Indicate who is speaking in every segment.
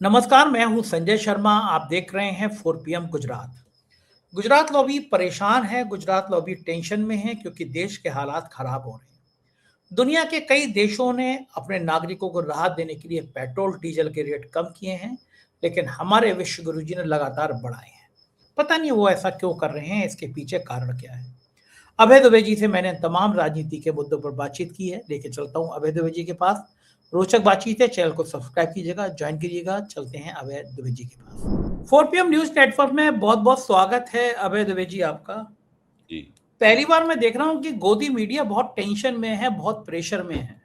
Speaker 1: नमस्कार, मैं हूं संजय शर्मा। आप देख रहे हैं 4 PM गुजरात। गुजरात लॉबी परेशान है, गुजरात लॉबी टेंशन में है क्योंकि देश के हालात खराब हो रहे हैं। दुनिया के कई देशों ने अपने नागरिकों को राहत देने के लिए पेट्रोल डीजल के रेट कम किए हैं, लेकिन हमारे विश्व गुरु जी ने लगातार बढ़ाए हैं। पता नहीं वो ऐसा क्यों कर रहे हैं, इसके पीछे कारण क्या है। अभय दुबे जी से मैंने तमाम राजनीति के मुद्दों पर बातचीत की है। लेके चलता हूं अभय दुबे जी के पास। रोचक बातचीत है, चैनल को सब्सक्राइब कीजिएगा, ज्वाइन कीजिएगा। चलते हैं अभय दुबे जी के पास। 4 PM न्यूज नेटवर्क में बहुत बहुत स्वागत है अभय दुबे जी आपका।
Speaker 2: जी।
Speaker 1: पहली बार मैं देख रहा हूँ कि गोदी मीडिया बहुत टेंशन में है, बहुत प्रेशर में है।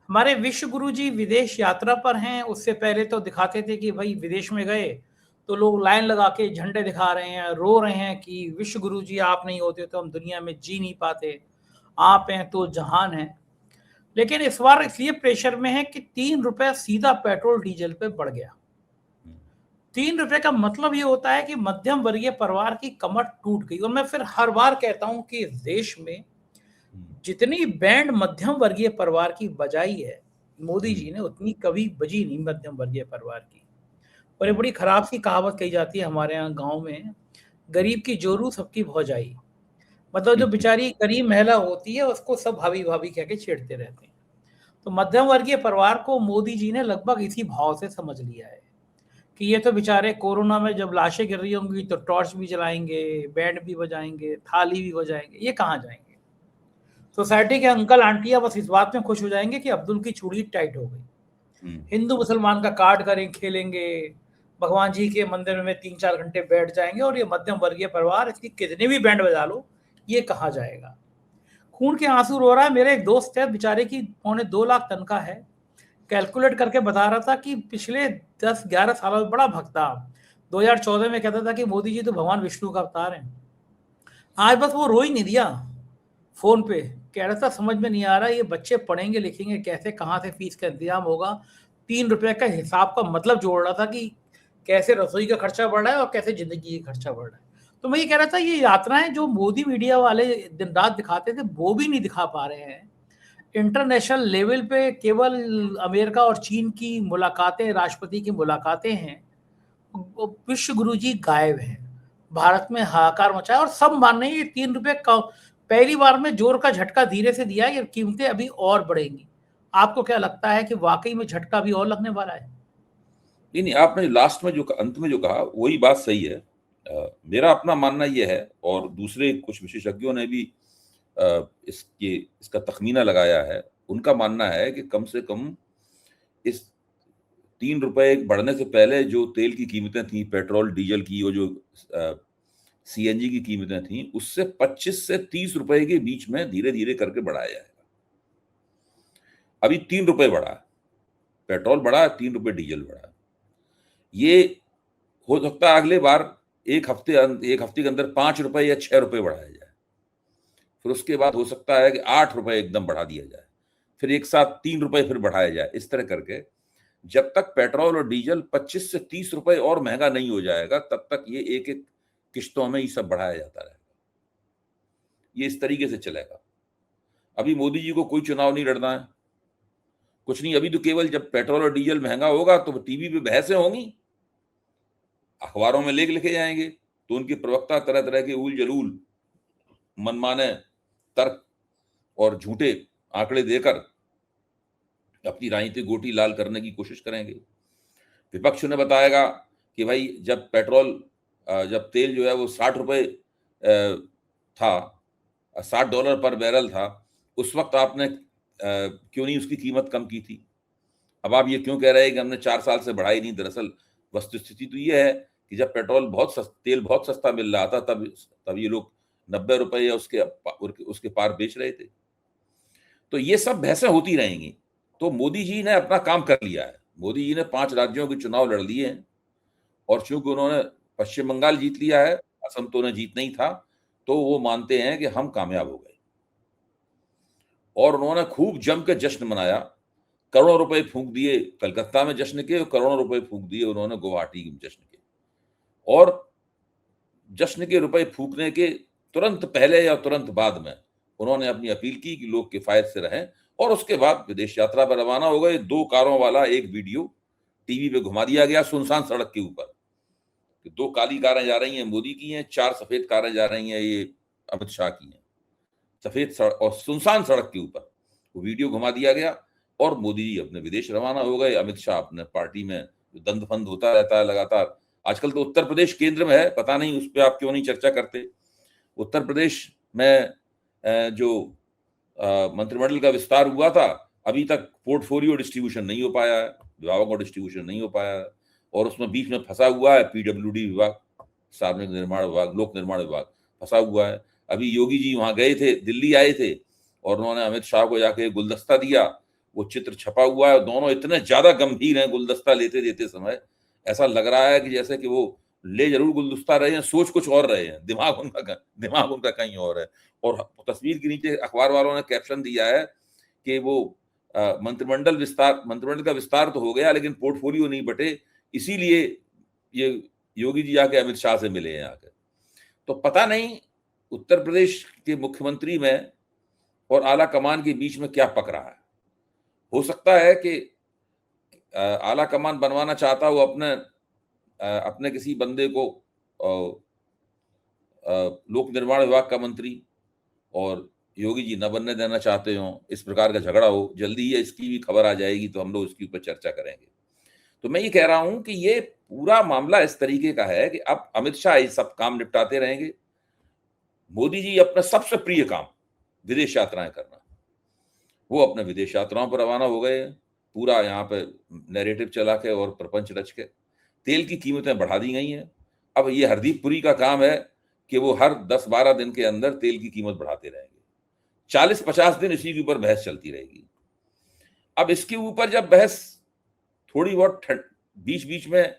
Speaker 1: हमारे विश्व गुरु जी विदेश यात्रा पर हैं। उससे पहले तो दिखाते थे कि भाई विदेश में गए तो लोग लाइन लगा के झंडे दिखा रहे हैं, रो रहे हैं कि विश्व गुरु जी आप नहीं होते तो हम दुनिया में जी नहीं पाते, आप हैं तो जहान है। लेकिन इस बार इसलिए प्रेशर में है कि 3 रुपए सीधा पेट्रोल डीजल पे बढ़ गया। 3 रुपए का मतलब ये होता है कि मध्यम वर्गीय परिवार की कमर टूट गई। और मैं फिर हर बार कहता हूं कि इस देश में जितनी बैंड मध्यम वर्गीय परिवार की बजाई है मोदी जी ने, उतनी कभी बजी नहीं मध्यम वर्गीय परिवार की। और ये बड़ी खराब सी कहावत कही जाती है हमारे यहाँ गांव में, गरीब की जोरू सबकी भौजाई। मतलब जो बेचारी गरीब महिला होती है उसको सब भाभी भाभी कह के छेड़ते रहते हैं। तो मध्यम वर्गीय परिवार को मोदी जी ने लगभग इसी भाव से समझ लिया है कि ये तो बेचारे कोरोना में जब लाशें गिर रही होंगी तो टॉर्च भी जलाएंगे, बैंड भी बजाएंगे, थाली भी बजाएंगे, ये कहाँ जाएंगे। सोसाइटी के अंकल आंटियां बस इस बात में खुश हो जाएंगे कि अब्दुल की चूड़ी टाइट हो गई। हिंदू मुसलमान का कार्ड करें, खेलेंगे, भगवान जी के मंदिर में 3-4 घंटे बैठ जाएंगे। और ये मध्यम वर्गीय परिवार इसकी कितने भी बैंड बजा लो, ये कहाँ जाएगा। खून के आंसू रो रहा है। मेरे एक दोस्त है, बेचारे की 2.25 लाख तनख्वाह है। कैलकुलेट करके बता रहा था कि पिछले 10-11 सालों में बड़ा भक्त था। 2014 में कहता था कि मोदी जी तो भगवान विष्णु का अवतार है। आज बस वो रो ही नहीं दिया फोन पे, कह रहा था समझ में नहीं आ रहा ये बच्चे पढ़ेंगे लिखेंगे कैसे, कहाँ से फीस का इंतजाम होगा। 3 रुपए का हिसाब का मतलब जोड़ रहा था कि कैसे रसोई का खर्चा बढ़ रहा है और कैसे जिंदगी का खर्चा बढ़ रहा है। तो मैं ये कह रहा था ये यात्राएं जो मोदी मीडिया वाले दिन रात दिखाते थे वो भी नहीं दिखा पा रहे हैं। इंटरनेशनल लेवल पे केवल अमेरिका और चीन की मुलाकातें, राष्ट्रपति की मुलाकातें हैं। विश्व गुरु जी गायब हैं। भारत में हाहाकार मचा है और सब मान रहे हैं ये 3 रुपए पहली बार में जोर का झटका धीरे से दिया है, ये कीमतें अभी और बढ़ेंगी। आपको क्या लगता है कि वाकई में झटका भी और लगने वाला है?
Speaker 2: नहीं, आपने लास्ट में जो अंत में जो कहा वही बात सही है। मेरा अपना मानना यह है, और दूसरे कुछ विशेषज्ञों ने भी इसका तखमीना लगाया है। उनका मानना है कि कम से कम इस 3 रुपए बढ़ने से पहले जो तेल की कीमतें थी, पेट्रोल डीजल की, और जो सीएनजी की कीमतें थी, उससे 25 से 30 रुपए के बीच में धीरे धीरे करके बढ़ाया जाएगा। अभी 3 रुपए बढ़ा, पेट्रोल बढ़ा, 3 रुपए डीजल बढ़ा। ये हो सकता है अगले बार एक हफ्ते के अंदर 5 रुपए या 6 रुपए बढ़ाया जाए। फिर उसके बाद हो सकता है कि 8 रुपए एकदम बढ़ा दिया जाए, फिर एक साथ 3 रुपए फिर बढ़ाया जाए। इस तरह करके जब तक पेट्रोल और डीजल 25 से 30 रुपए और महंगा नहीं हो जाएगा, तब तक ये एक एक किश्तों में ये सब बढ़ाया जाता रहेगा। ये इस तरीके से चलेगा। अभी मोदी जी को कोई चुनाव नहीं लड़ना है, कुछ नहीं। अभी तो केवल जब पेट्रोल और डीजल महंगा होगा तो टीवी पे बहसें होंगी, अखबारों में लेख लिखे जाएंगे, तो उनके प्रवक्ता तरह तरह के उल जलूल मनमाने तर्क और झूठे आंकड़े देकर अपनी राजनीतिक गोटी लाल करने की कोशिश करेंगे। विपक्ष ने बताएगा कि भाई जब जब तेल जो है वो 60 रुपए था, $60 पर बैरल था, उस वक्त आपने क्यों नहीं उसकी कीमत कम की थी। अब आप ये क्यों कह रहे हैं कि हमने 4 साल से बढ़ाई नहीं। दरअसल वस्तुस्थिति तो ये है कि जब तेल बहुत सस्ता मिल रहा था, तब ये लोग 90 रुपए या उसके पार बेच रहे थे। तो ये सब बहसें होती रहेंगी। तो मोदी जी ने अपना काम कर लिया है। मोदी जी ने 5 राज्यों के चुनाव लड़ लिए हैं, और चूंकि उन्होंने पश्चिम बंगाल जीत लिया है, असम तो उन्हें जीत नहीं था, तो वो मानते हैं कि हम कामयाब हो गए। और उन्होंने खूब जम के जश्न मनाया, करोड़ों रुपए फूंक दिए कलकत्ता में जश्न के, करोड़ों रुपए फूंक दिए उन्होंने गुवाहाटी में जश्न के। और जश्न के रुपए फूकने के तुरंत पहले या तुरंत बाद में उन्होंने अपनी अपील की कि लोग किफायत से रहें, और उसके बाद विदेश यात्रा पर रवाना हो गए। 2 कारों वाला एक वीडियो टीवी पे घुमा दिया गया सुनसान सड़क के ऊपर कि 2 काली कारें जा रही हैं मोदी की हैं, 4 सफेद कारें जा रही हैं ये अमित शाह की हैं, सफेद सड़क और सुनसान सड़क के ऊपर वो वीडियो घुमा दिया गया और मोदी जी अपने विदेश रवाना हो गए। अमित शाह अपने पार्टी में दंद फंद होता रहता है लगातार। आजकल तो उत्तर प्रदेश केंद्र में है, पता नहीं उस पर आप क्यों नहीं चर्चा करते। उत्तर प्रदेश में जो मंत्रिमंडल का विस्तार हुआ था, अभी तक पोर्टफोलियो डिस्ट्रीब्यूशन नहीं हो पाया है, विभागों का डिस्ट्रीब्यूशन नहीं हो पाया है, और उसमें बीच में फंसा हुआ है पीडब्ल्यूडी विभाग, सार्वजनिक निर्माण विभाग, लोक निर्माण विभाग फंसा हुआ है। अभी योगी जी वहां गए थे, दिल्ली आए थे, और उन्होंने अमित शाह को जाके गुलदस्ता दिया, वो चित्र छपा हुआ है। दोनों इतने ज्यादा गंभीर हैं गुलदस्ता लेते देते समय, ऐसा लग रहा है कि जैसे कि वो ले जरूर गुलदस्ता रहे हैं, सोच कुछ और रहे हैं, दिमाग उनका कहीं और है। और तस्वीर के नीचे अखबार वालों ने कैप्शन दिया है कि वो मंत्रिमंडल का विस्तार तो हो गया लेकिन पोर्टफोलियो नहीं बटे, इसीलिए ये योगी जी आके अमित शाह से मिले हैं आकर। तो पता नहीं उत्तर प्रदेश के मुख्यमंत्री में और आला कमान के बीच में क्या पक रहा है। हो सकता है कि आला कमान बनवाना चाहता हो अपने किसी बंदे को लोक निर्माण विभाग का मंत्री, और योगी जी न बनने देना चाहते हो, इस प्रकार का झगड़ा हो। जल्दी ही इसकी भी खबर आ जाएगी तो हम लोग इसके ऊपर चर्चा करेंगे। तो मैं ये कह रहा हूं कि ये पूरा मामला इस तरीके का है कि अब अमित शाह ये सब काम निपटाते रहेंगे। मोदी जी अपना सबसे प्रिय काम विदेश यात्राएं करना, वो अपने विदेश यात्राओं पर रवाना हो गए। पूरा यहाँ पे नैरेटिव चला के और प्रपंच रच के तेल की कीमतें बढ़ा दी गई हैं। अब ये हरदीप पुरी का काम है कि वो हर 10-12 दिन के अंदर तेल की कीमत बढ़ाते रहेंगे। 40-50 दिन इसी के ऊपर बहस चलती रहेगी। अब इसके ऊपर जब बहस थोड़ी बहुत बीच बीच में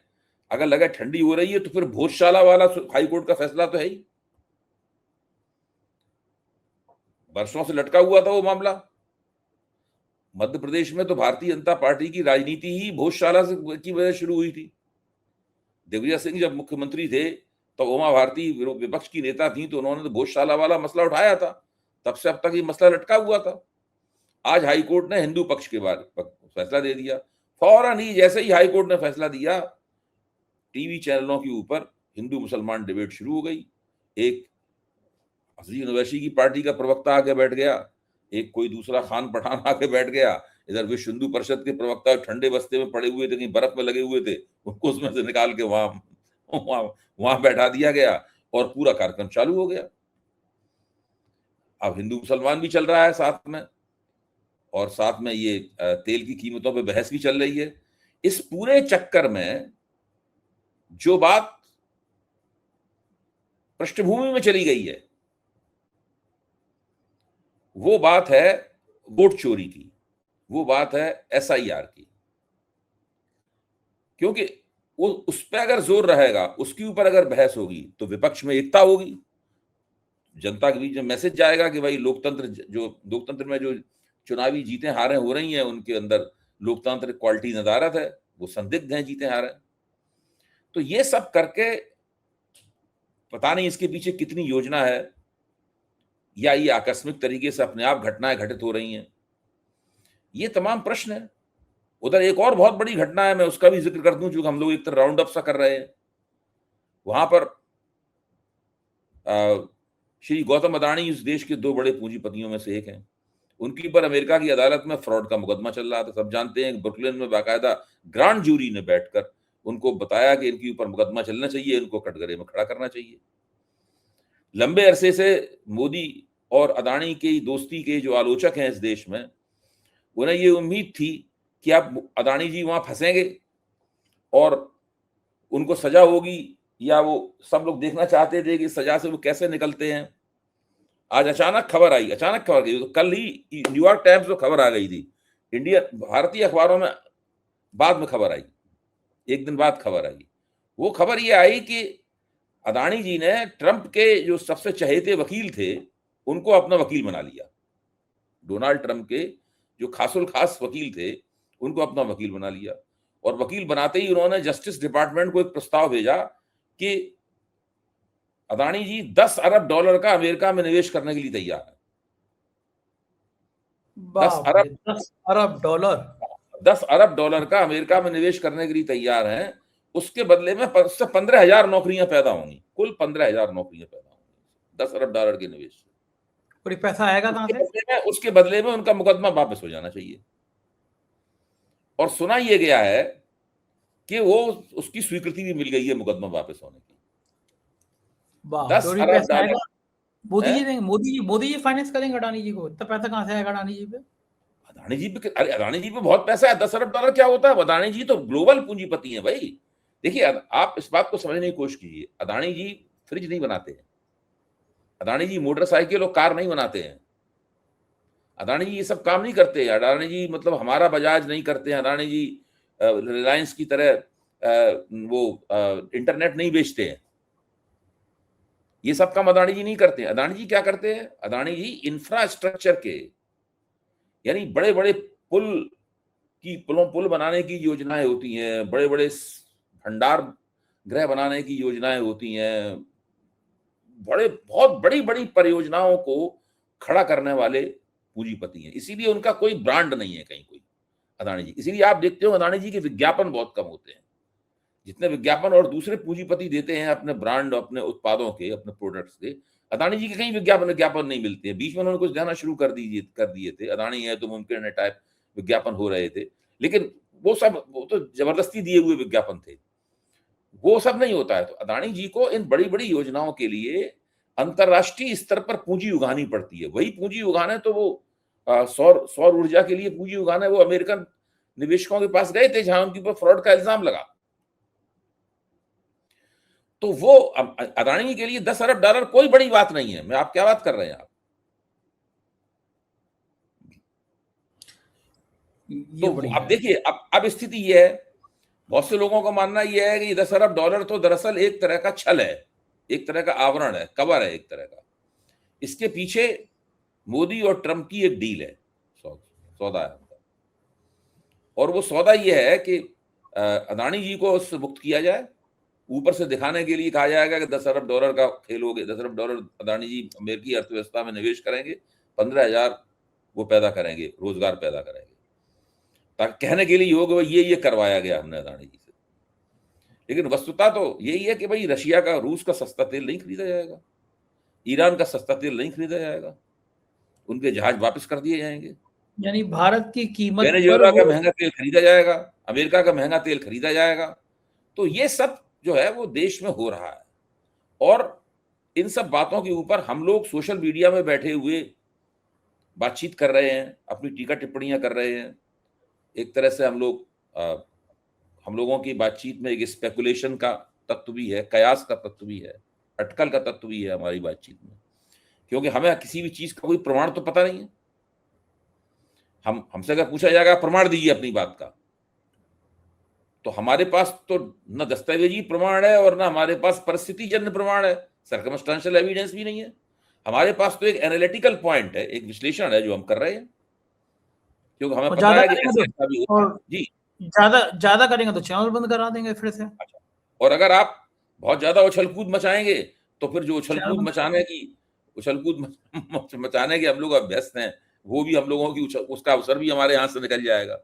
Speaker 2: अगर लगे ठंडी हो रही है तो फिर भोजशाला वाला हाईकोर्ट का फैसला तो है ही, वर्षों से लटका हुआ था वो मामला। मध्य प्रदेश में तो भारतीय जनता पार्टी की राजनीति ही भोजशाला की वजह शुरू हुई थी। दिग्विजय सिंह जब मुख्यमंत्री थे तो उमा भारती विपक्ष की नेता थी, तो उन्होंने तो भोजशाला वाला मसला उठाया था। तब से अब तक ये मसला लटका हुआ था। आज हाईकोर्ट ने हिंदू पक्ष के बारे फैसला दे दिया। फौरन ही जैसे ही हाईकोर्ट ने फैसला दिया, टीवी चैनलों के ऊपर हिंदू मुसलमान डिबेट शुरू हो गई। एक अजीम ओवैसी की पार्टी का प्रवक्ता आके बैठ गया, एक कोई दूसरा खान पठान आके बैठ गया, इधर विश्व हिंदू परिषद के प्रवक्ता ठंडे बस्ते में पड़े हुए थे, कहीं बर्फ में लगे हुए थे, उनको उसमें से निकाल के वहां बैठा दिया गया और पूरा कार्यक्रम चालू हो गया। अब हिंदू मुसलमान भी चल रहा है साथ में, और साथ में ये तेल की कीमतों पे बहस भी चल रही है। इस पूरे चक्कर में जो बात पृष्ठभूमि में चली गई है वो बात है वोट चोरी की, वो बात है एसआईआर की। क्योंकि वो उस पर अगर जोर रहेगा, उसके ऊपर अगर बहस होगी तो विपक्ष में एकता होगी, जनता के बीच में मैसेज जाएगा कि भाई लोकतंत्र में जो चुनावी जीतें हारें हो रही हैं उनके अंदर लोकतांत्रिक क्वालिटी नदारत है, वो संदिग्ध हैं जीतें हारें। तो ये सब करके पता नहीं इसके पीछे कितनी योजना है, या ये आकस्मिक तरीके से अपने आप घटनाएं घटित हो रही हैं, ये तमाम प्रश्न है। उधर एक और बहुत बड़ी घटना है, मैं उसका भी जिक्र कर दूं, जो हम लोग एक तरह राउंड अप सा कर रहे हैं। वहां पर श्री गौतम अडानी इस देश के 2 बड़े पूंजीपतियों में से एक हैं। उनके ऊपर अमेरिका की अदालत में फ्रॉड का मुकदमा चल रहा था। सब जानते हैं ब्रुकलिन में बाकायदा ग्रांड जूरी ने बैठकर उनको बताया कि इनके ऊपर मुकदमा चलना चाहिए, इनको कटघरे में खड़ा करना चाहिए। लंबे अरसे से मोदी और अडानी की दोस्ती के जो आलोचक हैं इस देश में, उन्हें ये उम्मीद थी कि अब अडानी जी वहां फंसेंगे और उनको सजा होगी, या वो सब लोग देखना चाहते थे कि सजा से वो कैसे निकलते हैं। आज अचानक खबर आई, तो कल ही न्यूयॉर्क टाइम्स में खबर आ गई थी, भारतीय अखबारों में बाद में खबर आई, एक दिन बाद खबर आई। वो खबर ये आई कि अडानी जी ने ट्रंप के जो सबसे चहेते वकील थे उनको अपना वकील बना लिया। डोनाल्ड ट्रंप के जो खासुल खास वकील थे उनको अपना वकील बना लिया, और वकील बनाते ही उन्होंने जस्टिस डिपार्टमेंट को एक प्रस्ताव भेजा कि अडानी जी $10 अरब का अमेरिका में निवेश करने के लिए तैयार है। $10 अरब।
Speaker 1: $10 अरब।
Speaker 2: 10 अरब डॉलर का अमेरिका में निवेश करने के लिए तैयार हैं, उसके बदले में 15,000 नौकरियां पैदा होंगी, कुल 15,000 नौकरियां पैदा होंगी 10 अरब डॉलर के निवेश से।
Speaker 1: और पैसा आएगा कहां से?
Speaker 2: उसके बदले में उनका मुकदमा वापस हो जाना चाहिए। और सुना यह गया है कि वो उसकी स्वीकृति भी मिल गई है मुकदमा वापस होने की। 10 अरब डॉलर
Speaker 1: मोदी जी फाइनेंस करेंगे अडानी जी को? इतना पैसा कहां से आएगा अडानी जी पे?
Speaker 2: अरे अडानी जी पे बहुत पैसा है। 10 अरब डॉलर क्या होता है? अडानी जी तो ग्लोबल पूंजीपति हैं भाई। देखिए, आप इस बात को समझने की कोशिश कीजिए। अडानी जी फ्रिज नहीं बनाते हैं, अडानी जी मोटरसाइकिल और कार नहीं बनाते हैं, अडानी जी ये सब काम नहीं करते। अडानी जी मतलब हमारा बजाज नहीं करते हैं, अडानी जी रिलायंस की तरह वो इंटरनेट नहीं बेचते हैं। ये सब काम अडानी जी नहीं करते हैं। अडानी जी क्या करते हैं? अडानी जी इंफ्रास्ट्रक्चर के, यानी बड़े बड़े पुल बनाने की योजनाएं होती हैं, बड़े बड़े भंडार गृह बनाने की योजनाएं होती हैं, बहुत बड़ी बड़ी परियोजनाओं को खड़ा करने वाले पूंजीपति हैं। इसीलिए उनका कोई ब्रांड नहीं है कहीं कोई, अडानी जी। इसीलिए आप देखते हो अडानी जी के विज्ञापन बहुत कम होते हैं। जितने विज्ञापन और दूसरे पूंजीपति देते हैं अपने ब्रांड, अपने उत्पादों के, अपने प्रोडक्ट्स के, अडानी जी के कहीं विज्ञापन नहीं मिलते हैं। बीच में उन्होंने कुछ देना शुरू कर दिए थे, अडानी है तो मुमकिन है टाइप विज्ञापन हो रहे थे, लेकिन वो तो जबरदस्ती दिए हुए विज्ञापन थे, वो सब नहीं होता है। तो अडानी जी को इन बड़ी बड़ी योजनाओं के लिए अंतरराष्ट्रीय स्तर पर पूंजी उगानी पड़ती है। वही पूंजी उगाने तो वो सौर ऊर्जा के लिए पूंजी उगाने वो अमेरिकन निवेशकों के पास गए थे जहां उनके ऊपर फ्रॉड का इल्जाम लगा। तो वो अडानी के लिए 10 अरब डॉलर कोई बड़ी बात नहीं है। मैं आप क्या बात कर रहे हैं आप? तो अब देखिए, अब स्थिति ये है, बहुत से लोगों का मानना यह है कि 10 अरब डॉलर तो दरअसल एक तरह का छल है, एक तरह का आवरण है, कवर है एक तरह का। इसके पीछे मोदी और ट्रंप की एक डील है, सौदा है। और वो सौदा यह है कि अडानी जी को उससे मुक्त किया जाए, ऊपर से दिखाने के लिए कहा जाएगा कि 10 अरब डॉलर का खेल हो गया, 10 अरब डॉलर अडानी जी अमेरिकी अर्थव्यवस्था में निवेश करेंगे, 15,000 वो पैदा करेंगे, रोजगार पैदा करेंगे, ताकि कहने के लिए होगा ये करवाया गया हमने अडानी जी से। लेकिन वस्तुता तो यही है कि भाई रशिया का, रूस का सस्ता तेल नहीं खरीदा जाएगा, ईरान का सस्ता तेल नहीं खरीदा जाएगा, उनके जहाज वापस कर दिए जाएंगे,
Speaker 1: यानी भारत की कीमत
Speaker 2: वेनेजुएला का महंगा तेल खरीदा जाएगा, अमेरिका का महंगा तेल खरीदा जाएगा। तो ये सब जो है वो देश में हो रहा है। और इन सब बातों के ऊपर हम लोग सोशल मीडिया में बैठे हुए बातचीत कर रहे हैं, अपनी टीका टिप्पणियां कर रहे हैं। एक तरह से हम लोगों की बातचीत में एक स्पेकुलेशन का तत्व भी है, कयास का तत्व भी है, अटकल का तत्व भी है हमारी बातचीत में, क्योंकि हमें किसी भी चीज का कोई प्रमाण तो पता नहीं है। हमसे अगर पूछा जाएगा प्रमाण दीजिए अपनी बात का, तो हमारे पास तो न दस्तावेजी प्रमाण है और न हमारे पास परिस्थिति जन्य प्रमाण है, सर्कमस्टेंशियल एविडेंस भी नहीं है। हमारे पास तो एक एनालिटिकल पॉइंट है, एक विश्लेषण है जो हम कर रहे हैं, क्योंकि हमें पता है कि ऐसा भी होता है। जी,
Speaker 1: ज्यादा करेंगे तो चैनल बंद करा देंगे फिर से।
Speaker 2: अच्छा, और अगर आप बहुत ज्यादा उछल कूद मचाएंगे तो फिर जो उछल कूद मचाने के हम लोग अभ्यस्त हैं, वो भी हम लोगों की उसका अवसर भी हमारे यहाँ से निकल जाएगा।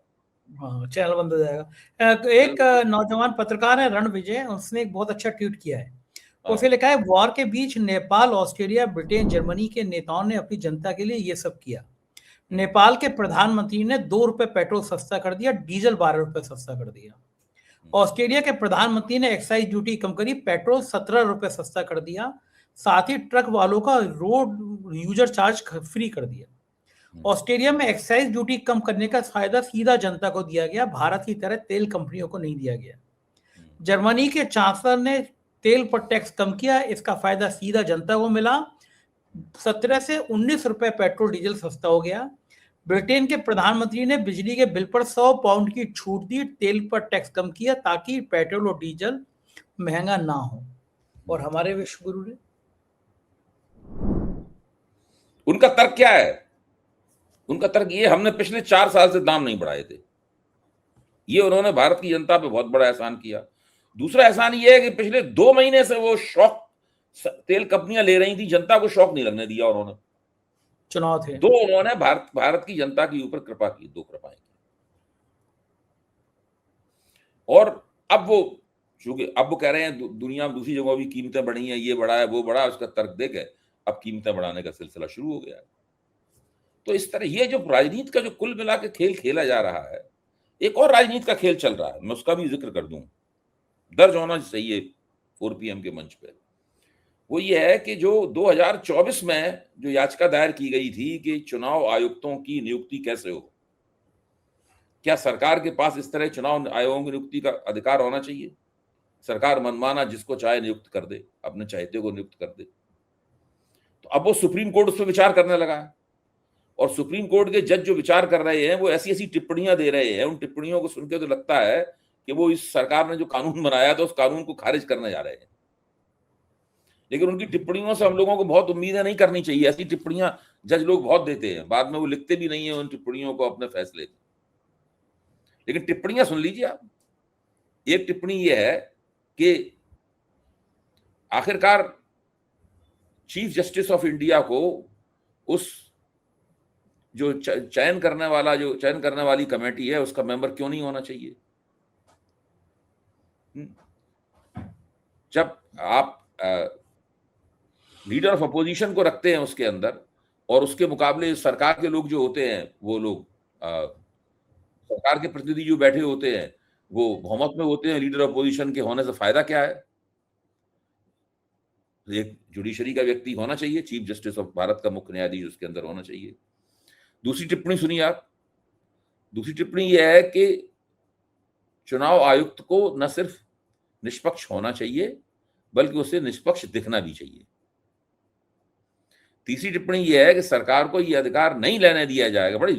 Speaker 1: हाँ, चैनल बंद हो जाएगा। एक नौजवान पत्रकार है रणविजय, उसने एक बहुत अच्छा ट्वीट किया है। उसे लिखा है, वॉर के बीच नेपाल, ऑस्ट्रेलिया, ब्रिटेन, जर्मनी के नेताओं ने अपनी जनता के लिए ये सब किया। नेपाल के प्रधानमंत्री ने 2 रुपए पेट्रोल सस्ता कर दिया, डीजल 12 रुपए सस्ता कर दिया। ऑस्ट्रेलिया के प्रधानमंत्री ने एक्साइज ड्यूटी कम करी, पेट्रोल 17 रुपए सस्ता कर दिया। साथ ही ट्रक वालों का रोड यूजर चार्ज फ्री कर दिया। ऑस्ट्रेलिया में एक्साइज ड्यूटी कम करने का फायदा सीधा जनता को दिया गया, भारत की तरह तेल कंपनियों को नहीं दिया गया। जर्मनी के चांसलर ने तेल पर टैक्स कम किया, इसका फायदा सीधा जनता को मिला। 17 से 19 रुपए पेट्रोल डीजल सस्ता हो गया। ब्रिटेन के प्रधानमंत्री ने बिजली के बिल पर 100 पाउंड की छूट दी, तेल पर टैक्स कम किया ताकि पेट्रोल और डीजल महंगा ना हो। और हमारे विश्व गुरु ने,
Speaker 2: उनका तर्क क्या है? उनका तर्क ये, हमने पिछले 4 साल से दाम नहीं बढ़ाए थे। ये उन्होंने भारत की जनता पे बहुत बड़ा एहसान किया। दूसरा एहसान ये है कि पिछले 2 महीने से वो शॉक तेल कंपनियां ले रही थी, जनता को शॉक नहीं लगने दिया उन्होंने।
Speaker 1: चुनाव थे,
Speaker 2: उन्होंने भारत की जनता के ऊपर कृपा की, 2 कृपाएं की। और अब वो चूंकि अब वो कह रहे हैं दुनिया में दूसरी जगहों भी कीमतें बढ़ी हैं, ये बढ़ा है वो बढ़ा, उसका तर्क दे के अब कीमतें बढ़ाने का सिलसिला शुरू हो गया है। तो इस तरह ये जो राजनीति का जो कुल मिला के खेल खेला जा रहा है, एक और राजनीति का खेल चल रहा है, मैं उसका भी जिक्र कर दूं, दर्ज होना चाहिए 4 PM के मंच पे। वो ये है कि जो 2024 में जो याचिका दायर की गई थी कि चुनाव आयुक्तों की नियुक्ति कैसे हो, क्या सरकार के पास इस तरह चुनाव आयोगों की नियुक्ति का अधिकार होना चाहिए? सरकार मनमाना जिसको चाहे नियुक्त कर दे, अपने चाहते को नियुक्त कर दे। तो अब वो सुप्रीम कोर्ट उस पर विचार करने लगा है, और सुप्रीम कोर्ट के जज जो विचार कर रहे हैं वो ऐसी ऐसी टिप्पणियां दे रहे हैं, उन टिप्पणियों को सुनकर तो लगता है कि वो इस सरकार ने जो कानून बनाया था उस कानून को खारिज करने जा रहे हैं। लेकिन उनकी टिप्पणियों से हम लोगों को बहुत उम्मीदें नहीं करनी चाहिए। ऐसी टिप्पणियां जज लोग बहुत देते हैं, बाद में वो लिखते भी नहीं है उन टिप्पणियों को अपने फैसले। लेकिन टिप्पणियां सुन लीजिए आप। एक टिप्पणी यह है कि आखिरकार चीफ जस्टिस ऑफ इंडिया को उस जो चयन करने वाली कमेटी है उसका मेंबर क्यों नहीं होना चाहिए? जब आप लीडर ऑफ अपोजिशन को रखते हैं उसके अंदर, और उसके मुकाबले सरकार के लोग जो होते हैं वो लोग सरकार के प्रतिनिधि जो बैठे होते हैं वो बहुमत में होते हैं, लीडर ऑफ अपोजिशन के होने से फायदा क्या है? एक जुडिशरी का व्यक्ति होना चाहिए, चीफ जस्टिस ऑफ भारत का मुख्य न्यायाधीश उसके अंदर होना चाहिए। दूसरी टिप्पणी सुनिए आप। दूसरी टिप्पणी यह है कि चुनाव आयुक्त को न सिर्फ निष्पक्ष होना चाहिए बल्कि उसे निष्पक्ष दिखना भी चाहिए। तीसरी टिप्पणी यह है कि सरकार को यह अधिकार नहीं लेने दिया जाएगा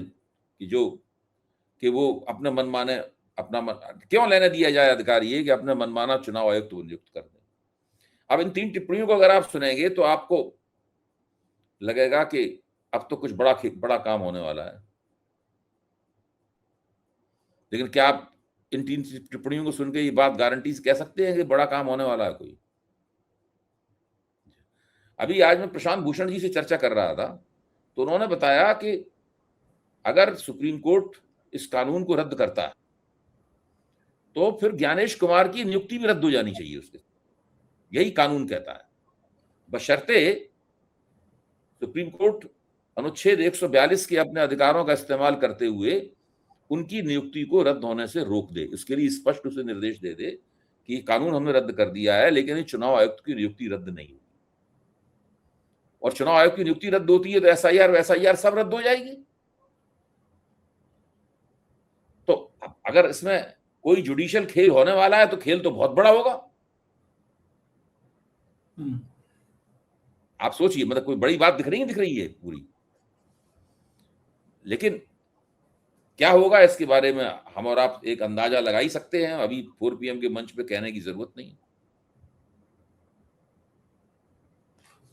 Speaker 2: कि वो अपने मनमाने क्यों लेने दिया जाए अधिकार ये कि अपने मनमाना चुनाव आयुक्त को नियुक्त कर दें। अब इन 3 टिप्पणियों को अगर आप सुनेंगे तो आपको लगेगा कि अब तो कुछ बड़ा काम होने वाला है। लेकिन क्या आप इन 3 टिप्पणियों को सुन के ये बात गारंटी से कह सकते हैं कि बड़ा काम होने वाला है कोई? अभी आज मैं प्रशांत भूषण जी से चर्चा कर रहा था तो उन्होंने बताया कि अगर सुप्रीम कोर्ट इस कानून को रद्द करता है तो फिर ज्ञानेश कुमार की नियुक्ति भी रद्द हो जानी चाहिए उसके। यही कानून कहता है, बशर्ते सुप्रीम कोर्ट अनुच्छेद 142 के अपने अधिकारों का इस्तेमाल करते हुए उनकी नियुक्ति को रद्द होने से रोक दे। इसके लिए स्पष्ट उसे निर्देश दे दे कि कानून हमने रद्द कर दिया है लेकिन चुनाव आयुक्त की नियुक्ति रद्द नहीं होगी। और चुनाव आयोग की नियुक्ति रद्द होती है तो SIR सब रद्द हो जाएगी। तो अगर इसमें कोई जुडिशियल खेल होने वाला है तो खेल तो बहुत बड़ा होगा। आप सोचिए, मतलब कोई बड़ी बात दिख रही है पूरी। लेकिन क्या होगा इसके बारे में हम और आप एक अंदाजा लगा ही सकते हैं। अभी 4 PM के मंच पे कहने की जरूरत नहीं।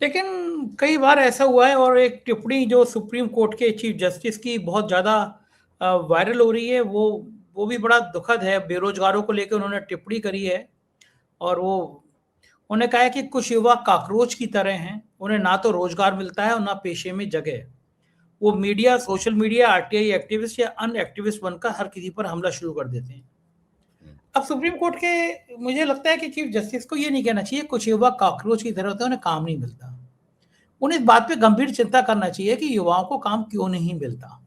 Speaker 1: लेकिन कई बार ऐसा हुआ है, और एक टिप्पणी जो सुप्रीम कोर्ट के चीफ जस्टिस की बहुत ज़्यादा वायरल हो रही है, वो भी बड़ा दुखद है। बेरोजगारों को लेकर उन्होंने टिप्पणी करी है और वो उन्होंने कहा है कि कुछ युवा कॉकरोच की तरह हैं, उन्हें ना तो रोजगार मिलता है और ना पेशे में जगह। वो media, social media, RTI activist या अन्य एक्टिविस्ट बनकर हर किसी पर हमला शुरू कर देते हैं। अब सुप्रीम कोर्ट के मुझे लगता है कि चीफ जस्टिस को ये नहीं कहना चाहिए कुछ युवा कॉकरोच की तरह होते हैं, उन्हें काम नहीं मिलता। उन्हें इस बात पे गंभीर चिंता करना चाहिए कि युवाओं को काम क्यों नहीं मिलता,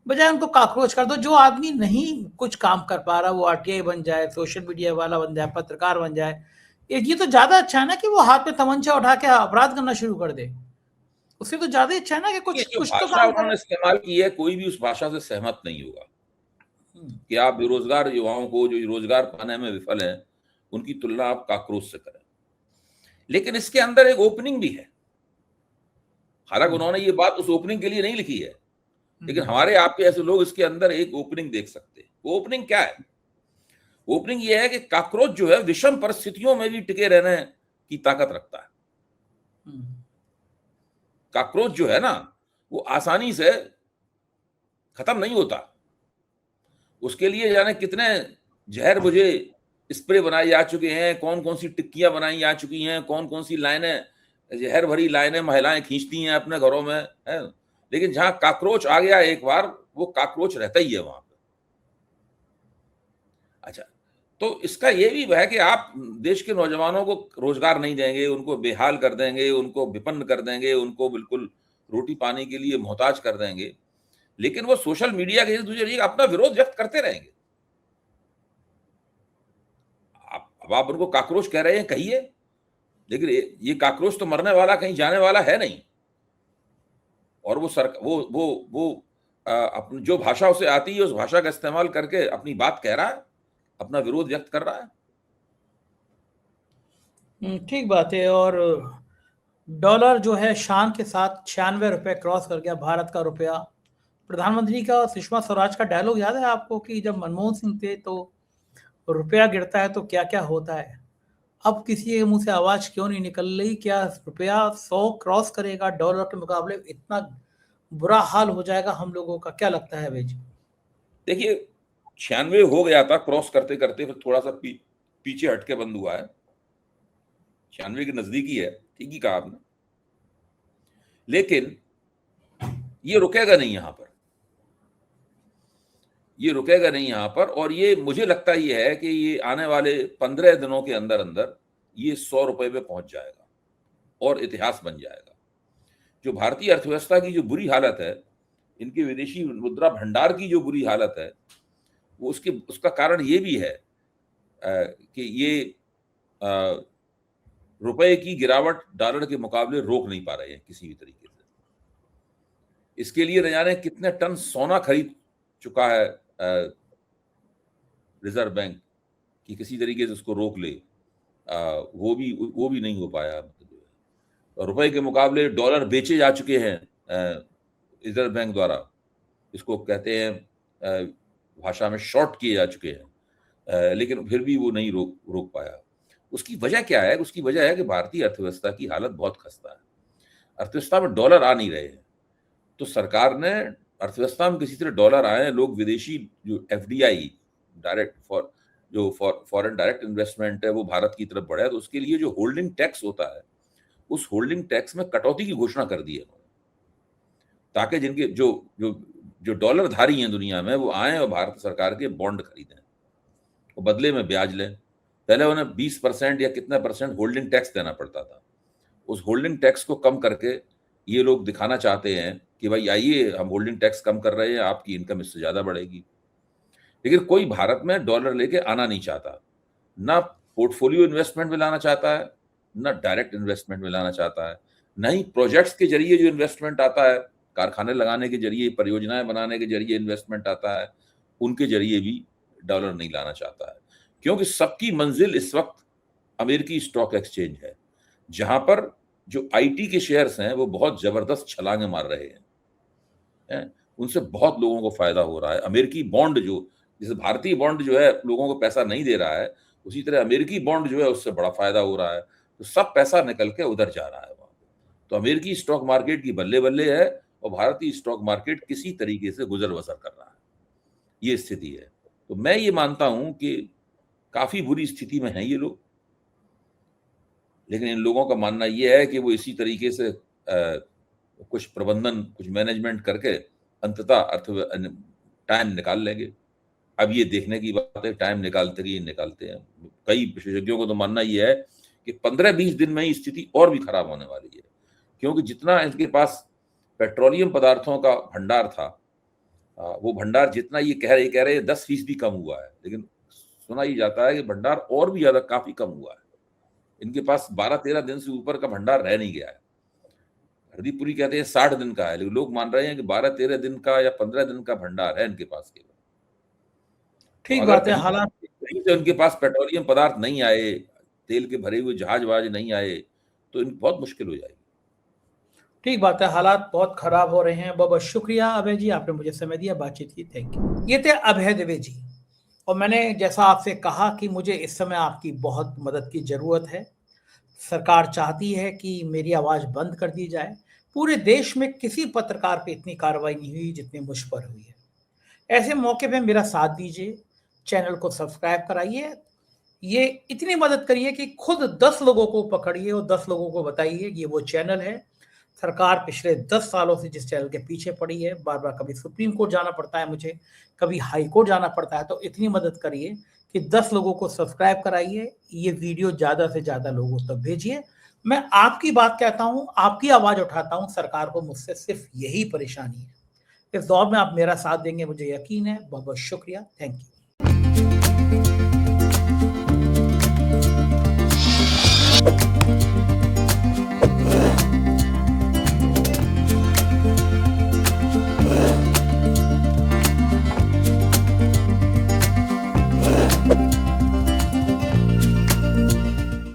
Speaker 1: बजाय उनको कॉकरोच कर दो। जो आदमी नहीं कुछ काम कर पा रहा वो RTI बन जाए, सोशल मीडिया वाला बन जाए, पत्रकार बन जाए। ये तो ज्यादा अच्छा है ना कि वो हाथ में तमंचा उठा के अपराध करना शुरू कर दे। उससे तो ज्यादा अच्छा है ना कि कुछ तो
Speaker 2: भाषा उन्होंने इस्तेमाल की है, कोई भी उस भाषा से सहमत नहीं होगा कि आप बेरोजगार युवाओं को जो रोजगार पाने में विफल हैं उनकी तुलना आप कॉकरोच से करें। लेकिन इसके अंदर एक ओपनिंग भी है। हालांकि उन्होंने ये बात उस ओपनिंग के लिए नहीं लिखी है, लेकिन हमारे आपके ऐसे लोग इसके अंदर एक ओपनिंग देख सकते हैं। वो ओपनिंग क्या है? ओपनिंग ये है कि कॉकरोच जो है विषम परिस्थितियों में भी टिके रहने की ताकत रखता है। कॉकरोच जो है ना वो आसानी से खत्म नहीं होता। उसके लिए जाने कितने जहर बुझे स्प्रे बनाए जा चुके हैं, कौन कौन सी टिक्कियां बनाई जा चुकी हैं, कौन कौन सी लाइनें, जहर भरी लाइनें महिलाएं खींचती हैं अपने घरों में, है। लेकिन जहां कॉकरोच आ गया एक बार, वो कॉकरोच रहता ही है वहां पे। अच्छा, तो इसका ये भी है कि आप देश के नौजवानों को रोजगार नहीं देंगे, उनको बेहाल कर देंगे, उनको विपन्न कर देंगे, उनको बिल्कुल रोटी पानी के लिए मोहताज कर देंगे, लेकिन वो सोशल मीडिया के जरिए अपना विरोध व्यक्त करते रहेंगे। अब आप उनको काक्रोच कह रहे हैं, कहिए, लेकिन ये काक्रोच तो मरने वाला, कहीं जाने वाला है नहीं। और वो अपनी जो भाषा उसे आती है उस भाषा का इस्तेमाल करके अपनी बात कह रहा है, अपना विरोध व्यक्त कर रहा है।
Speaker 1: ठीक बात है। और डॉलर जो है शान के साथ 96 रुपए क्रॉस कर गया, भारत का रुपया। प्रधानमंत्री का सुषमा स्वराज का डायलॉग याद है आपको कि जब मनमोहन सिंह थे तो रुपया गिरता है तो क्या क्या होता है। अब किसी के मुंह से आवाज क्यों नहीं निकल रही, क्या रुपया 100 क्रॉस करेगा डॉलर के मुकाबले, इतना बुरा हाल हो जाएगा हम लोगों का, क्या लगता है अभय जी?
Speaker 2: देखिए 96 हो गया था क्रॉस करते करते, फिर थोड़ा सा पीछे हटके बंद हुआ है। 96 के नजदीकी है, ठीक ही कहा आपने, लेकिन ये रुकेगा नहीं यहां पर, ये रुकेगा नहीं यहां पर। और ये मुझे लगता ये है कि ये आने वाले 15 दिनों के अंदर अंदर ये 100 रुपए पे पहुंच जाएगा और इतिहास बन जाएगा। जो भारतीय अर्थव्यवस्था की जो बुरी हालत है, इनके विदेशी मुद्रा भंडार की जो बुरी हालत है, वो उसका कारण ये भी है कि ये रुपए की गिरावट डॉलर के मुकाबले रोक नहीं पा रहे हैं किसी भी तरीके से। इसके लिए न जाने कितने टन सोना खरीद चुका है रिजर्व बैंक कि किसी तरीके से उसको रोक ले, वो भी नहीं हो पाया। रुपए के मुकाबले डॉलर बेचे जा चुके हैं रिजर्व बैंक द्वारा, इसको कहते हैं भाषा में शॉर्ट किए जा चुके हैं, लेकिन फिर भी वो नहीं रोक पाया। उसकी वजह क्या है? उसकी वजह है कि भारतीय अर्थव्यवस्था की हालत बहुत खस्ता है। अर्थव्यवस्था में डॉलर आ नहीं रहे हैं, तो सरकार ने अर्थव्यवस्था में किसी तरह डॉलर आए, लोग विदेशी जो एफडीआई फॉरेन डायरेक्ट इन्वेस्टमेंट है वो भारत की तरफ बढ़े, तो उसके लिए जो होल्डिंग टैक्स होता है उस होल्डिंग टैक्स में कटौती की घोषणा कर दी है उन्होंने, ताकि जिनके जो जो जो डॉलर धारी हैं दुनिया में वो आए और भारत सरकार के बॉन्ड खरीदें, वो बदले में ब्याज लें। पहले उन्हें 20% या कितना परसेंट होल्डिंग टैक्स देना पड़ता था, उस होल्डिंग टैक्स को कम करके ये लोग दिखाना चाहते हैं कि भाई आइए हम होल्डिंग टैक्स कम कर रहे हैं, आपकी इनकम इससे ज्यादा बढ़ेगी। लेकिन कोई भारत में डॉलर लेके आना नहीं चाहता, ना पोर्टफोलियो इन्वेस्टमेंट में लाना चाहता है, ना डायरेक्ट इन्वेस्टमेंट में लाना चाहता है, ना ही प्रोजेक्ट्स के जरिए जो इन्वेस्टमेंट आता है, कारखाने लगाने के जरिए, परियोजनाएं बनाने के जरिए इन्वेस्टमेंट आता है, उनके जरिए भी डॉलर नहीं लाना चाहता है। क्योंकि सबकी मंजिल इस वक्त अमेरिकी स्टॉक एक्सचेंज है, जहां पर जो आईटी के शेयर्स हैं वो बहुत जबरदस्त छलांगे मार रहे हैं, उनसे बहुत लोगों को फायदा हो रहा है। अमेरिकी बॉन्ड जैसे भारतीय बॉन्ड जो है लोगों को पैसा नहीं दे रहा है, उसी तरह अमेरिकी बॉन्ड जो है उससे बड़ा फायदा हो रहा है, तो सब पैसा निकल के उधर जा रहा है वहां। तो अमेरिकी स्टॉक मार्केट की बल्ले बल्ले है और भारतीय स्टॉक मार्केट किसी तरीके से गुजर बसर कर रहा है, ये स्थिति है। तो मैं ये मानता हूं कि काफी बुरी स्थिति में है ये लोग, लेकिन इन लोगों का मानना ये है कि वो इसी तरीके से कुछ प्रबंधन, कुछ मैनेजमेंट करके अंततः टाइम निकाल लेंगे। अब ये देखने की बात है, टाइम निकालते हैं। कई विशेषज्ञों को तो मानना ये है कि 15-20 दिन में ही स्थिति और भी खराब होने वाली है, क्योंकि जितना इनके पास पेट्रोलियम पदार्थों का भंडार था, वो भंडार जितना ये कह रहे 10% कम हुआ है, लेकिन सुना ही जाता है कि भंडार और भी ज्यादा काफी कम हुआ है। इनके पास 12-13 दिन से ऊपर का भंडार रह नहीं गया है। हरदीपुरी कहते हैं 60 दिन का है, लेकिन लोग मान रहे हैं कि 12-13 दिन का या 15 दिन का भंडार है इनके पास केवल।
Speaker 1: ठीक
Speaker 2: तो
Speaker 1: बात है।
Speaker 2: अगर
Speaker 1: हालात
Speaker 2: कहीं से उनके पास पेट्रोलियम पदार्थ नहीं आए, तेल के भरे हुए जहाज नहीं आए, तो बहुत मुश्किल हो जाएगी।
Speaker 1: ठीक बात है, हालात बहुत खराब हो रहे हैं। बहुत बहुत शुक्रिया अभय जी, आपने मुझे समय दिया, बातचीत की, थैंक यू। ये थे अभय द्विवेदी जी, और मैंने जैसा आपसे कहा कि मुझे इस समय आपकी बहुत मदद की जरूरत है। सरकार चाहती है कि मेरी आवाज बंद कर दी जाए। पूरे देश में किसी पत्रकार पे इतनी कार्रवाई नहीं हुई जितनी मुझ पर हुई है। ऐसे मौके पे मेरा साथ दीजिए, चैनल को सब्सक्राइब कराइए, ये इतनी मदद करिए कि खुद 10 लोगों को पकड़िए और 10 लोगों को बताइए ये वो चैनल है। सरकार पिछले 10 सालों से जिस चैनल के पीछे पड़ी है, बार बार कभी सुप्रीम कोर्ट जाना पड़ता है मुझे, कभी हाई कोर्ट जाना पड़ता है, तो इतनी मदद करिए कि 10 लोगों को सब्सक्राइब कराइए, ये वीडियो ज़्यादा से ज़्यादा लोगों तक भेजिए। मैं आपकी बात कहता हूँ, आपकी आवाज़ उठाता हूँ, सरकार को मुझसे सिर्फ यही परेशानी है। इस दौर में आप मेरा साथ देंगे, मुझे यकीन है। बहुत-बहुत शुक्रिया। Thank you.